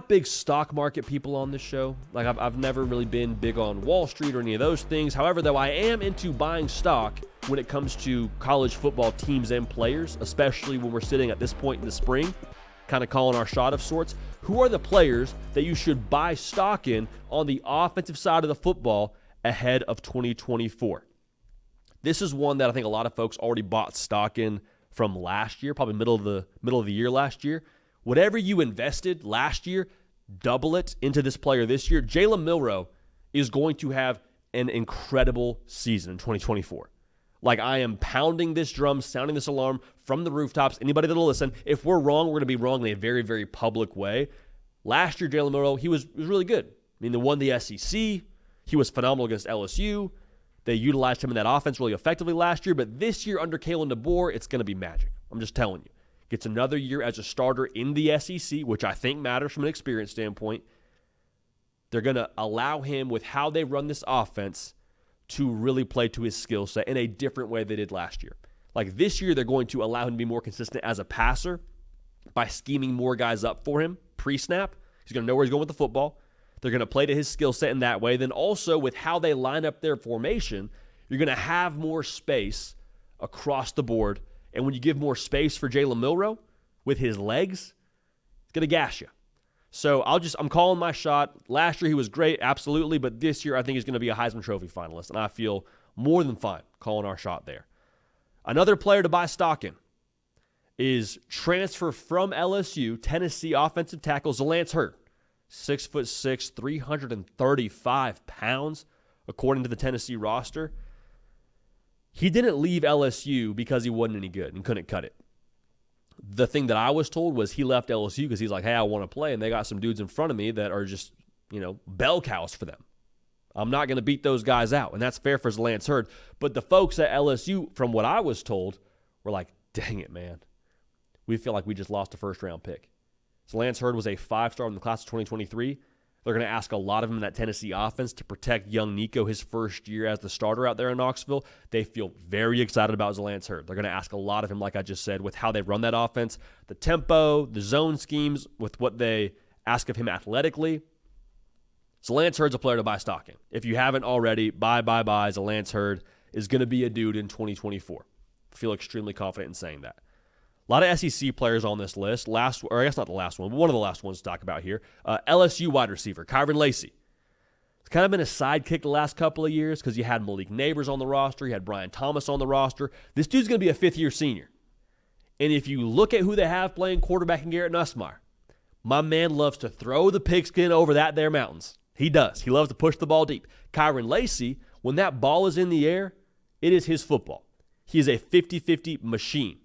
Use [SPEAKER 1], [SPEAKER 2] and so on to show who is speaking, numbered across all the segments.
[SPEAKER 1] not big stock market people on this show. Like, I've never really been big on Wall Street or any of those things. However, though, I am into buying stock when it comes to college football teams and players, especially when we're sitting at this point in the spring, kind of calling our shot of sorts. Who are the players that you should buy stock in on the offensive side of the football ahead of 2024? This is one that I think a lot of folks already bought stock in from last year, probably middle of the year last year. Whatever you invested last year, double it into this player this year. Jalen Milroe is going to have an incredible season in 2024. Like, I am pounding this drum, sounding this alarm from the rooftops. Anybody that'll listen, if we're wrong, we're going to be wrong in a very, very public way. Last year, Jalen Milroe, he was really good. I mean, they won the SEC. He was phenomenal against LSU. They utilized him in that offense really effectively last year. But this year under Kyren Lacy, it's going to be magic. I'm just telling you. Gets another year as a starter in the SEC, which I think matters from an experience standpoint. They're going to allow him, with how they run this offense, to really play to his skill set in a different way they did last year. Like, this year, they're going to allow him to be more consistent as a passer by scheming more guys up for him pre-snap. He's going to know where he's going with the football. They're going to play to his skill set in that way. Then also, with how they line up their formation, you're going to have more space across the board. And when you give more space for Jalen Milroe with his legs, it's going to gas you. So I'm calling my shot. Last year he was great, absolutely, but this year I think he's going to be a Heisman Trophy finalist, and I feel more than fine calling our shot there. Another player to buy stock in is transfer from LSU, Tennessee offensive tackle Zalance Heard. 6'6", 335 pounds, according to the Tennessee roster. He didn't leave LSU because he wasn't any good and couldn't cut it. The thing that I was told was he left LSU because he's like, hey, I want to play, and they got some dudes in front of me that are just, bell cows for them. I'm not going to beat those guys out, and that's fair for Zalance Heard. But the folks at LSU, from what I was told, were like, dang it, man. We feel like we just lost a first-round pick. Zalance Heard was a 5-star in the class of 2023. They're going to ask a lot of him in that Tennessee offense to protect young Nico his first year as the starter out there in Knoxville. They feel very excited about Zalance Heard. They're going to ask a lot of him, like I just said, with how they run that offense, the tempo, the zone schemes, with what they ask of him athletically. Zalance Heard's a player to buy stock in. If you haven't already, buy. Zalance Heard is going to be a dude in 2024. I feel extremely confident in saying that. A lot of SEC players on this list. Not the last one, but one of the last ones to talk about here. LSU wide receiver, Kyren Lacy. It's kind of been a sidekick the last couple of years because you had Malik Neighbors on the roster. You had Brian Thomas on the roster. This dude's going to be a fifth-year senior. And if you look at who they have playing quarterback in Garrett Nussmeier, my man loves to throw the pigskin over that there mountains. He does. He loves to push the ball deep. Kyren Lacy, when that ball is in the air, it is his football. He is a 50-50 machine.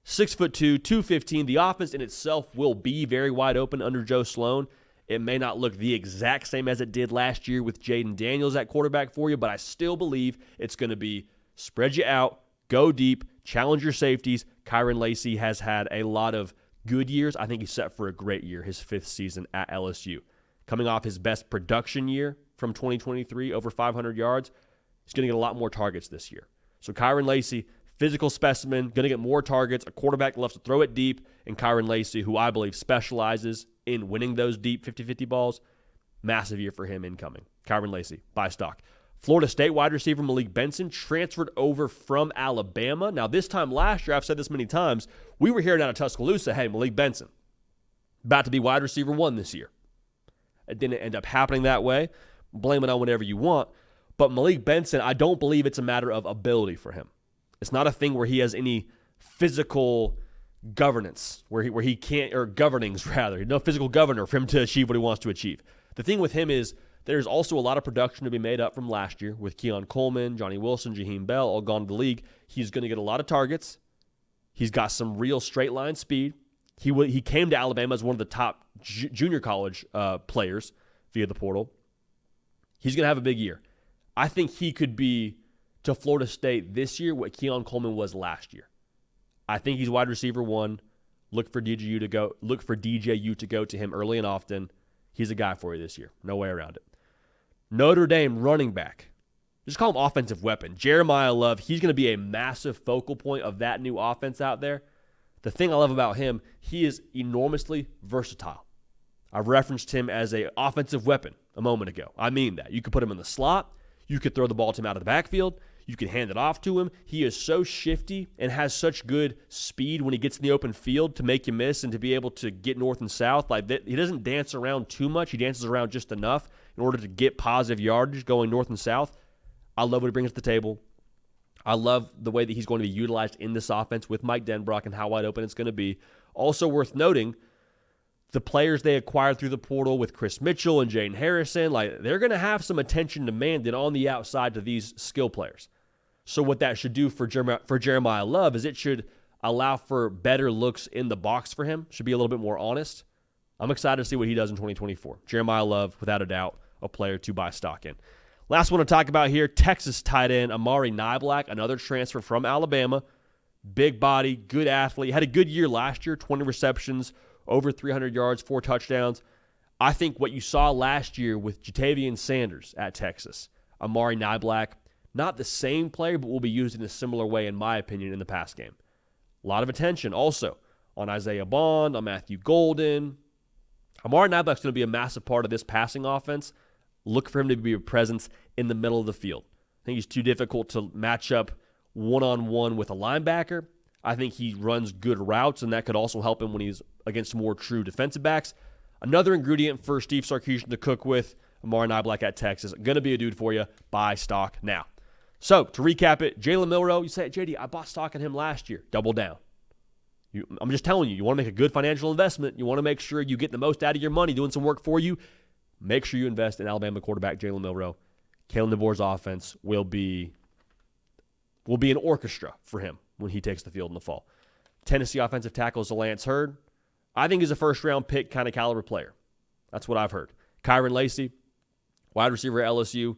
[SPEAKER 1] 6'2", 215. The offense in itself will be very wide open under Joe Sloan. It may not look the exact same as it did last year with Jaden Daniels at quarterback for you, but I still believe it's going to be spread you out, go deep, challenge your safeties. Kyren Lacy has had a lot of good years. I think he's set for a great year, his 5th season at LSU. Coming off his best production year from 2023, over 500 yards, he's going to get a lot more targets this year. So Kyren Lacy, physical specimen, going to get more targets, a quarterback that loves to throw it deep, and Kyren Lacy, who I believe specializes in winning those deep 50-50 balls. Massive year for him incoming. Kyren Lacy, buy stock. Florida State wide receiver Malik Benson transferred over from Alabama. Now, this time last year, I've said this many times, we were hearing out of Tuscaloosa, hey, Malik Benson, about to be wide receiver 1 this year. It didn't end up happening that way. Blame it on whatever you want. But Malik Benson, I don't believe it's a matter of ability for him. It's not a thing where he has any physical governance, where he can't, or governings rather, no physical governor for him to achieve what he wants to achieve. The thing with him is there's also a lot of production to be made up from last year with Keon Coleman, Johnny Wilson, Jaheim Bell, all gone to the league. He's going to get a lot of targets. He's got some real straight line speed. He came to Alabama as one of the top junior college players via the portal. He's going to have a big year. I think he could be to Florida State this year what Keon Coleman was last year. I think he's wide receiver 1. Look for DJU to go to him early and often. He's a guy for you this year. No way around it. Notre Dame running back. Just call him offensive weapon. Jeremiah Love, he's going to be a massive focal point of that new offense out there. The thing I love about him, he is enormously versatile. I've referenced him as an offensive weapon a moment ago. I mean that. You could put him in the slot. You could throw the ball to him out of the backfield. You can hand it off to him. He is so shifty and has such good speed when he gets in the open field to make you miss and to be able to get north and south. Like that, he doesn't dance around too much. He dances around just enough in order to get positive yardage going north and south. I love what he brings to the table. I love the way that he's going to be utilized in this offense with Mike Denbrock and how wide open it's going to be. Also worth noting, the players they acquired through the portal with Chris Mitchell and Jane Harrison, like they're going to have some attention demanded on the outside to these skill players. So what that should do for Jeremiah Love is it should allow for better looks in the box for him. Should be a little bit more honest. I'm excited to see what he does in 2024. Jeremiah Love, without a doubt, a player to buy stock in. Last one to talk about here, Texas tight end Amari Niblack, another transfer from Alabama. Big body, good athlete. Had a good year last year, 20 receptions, over 300 yards, 4 touchdowns. I think what you saw last year with Jatavian Sanders at Texas, Amari Niblack, not the same player, but will be used in a similar way, in my opinion, in the pass game. A lot of attention also on Isaiah Bond, on Matthew Golden. Amari Niblack's going to be a massive part of this passing offense. Look for him to be a presence in the middle of the field. I think he's too difficult to match up one-on-one with a linebacker. I think he runs good routes, and that could also help him when he's against more true defensive backs. Another ingredient for Steve Sarkisian to cook with, Amari Niblack at Texas. Going to be a dude for you. Buy stock now. So, to recap it, Jalen Milroe, you say, JD, I bought stock in him last year. Double down. I'm just telling you, you want to make a good financial investment. You want to make sure you get the most out of your money doing some work for you. Make sure you invest in Alabama quarterback Jalen Milroe. Kalen DeBoer's offense will be an orchestra for him when he takes the field in the fall. Tennessee offensive tackle Zalance Heard, I think he's a first-round pick kind of caliber player. That's what I've heard. Kyren Lacy, wide receiver at LSU.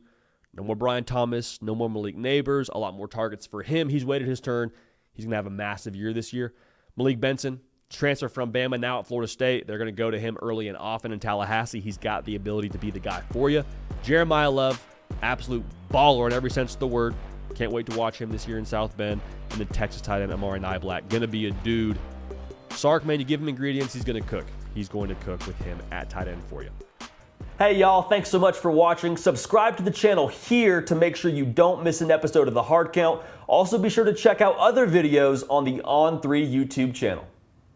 [SPEAKER 1] No more Brian Thomas, no more Malik Neighbors, a lot more targets for him. He's waited his turn. He's going to have a massive year this year. Malik Benson, transfer from Bama, now at Florida State. They're going to go to him early and often in Tallahassee. He's got the ability to be the guy for you. Jeremiah Love, absolute baller in every sense of the word. Can't wait to watch him this year in South Bend. And then Texas tight end Amari Niblack, going to be a dude. Sark, man, you give him ingredients, he's going to cook. He's going to cook with him at tight end for you. Hey, y'all, thanks so much for watching. Subscribe to the channel here to make sure you don't miss an episode of The Hard Count. Also, be sure to check out other videos on the On3 YouTube channel.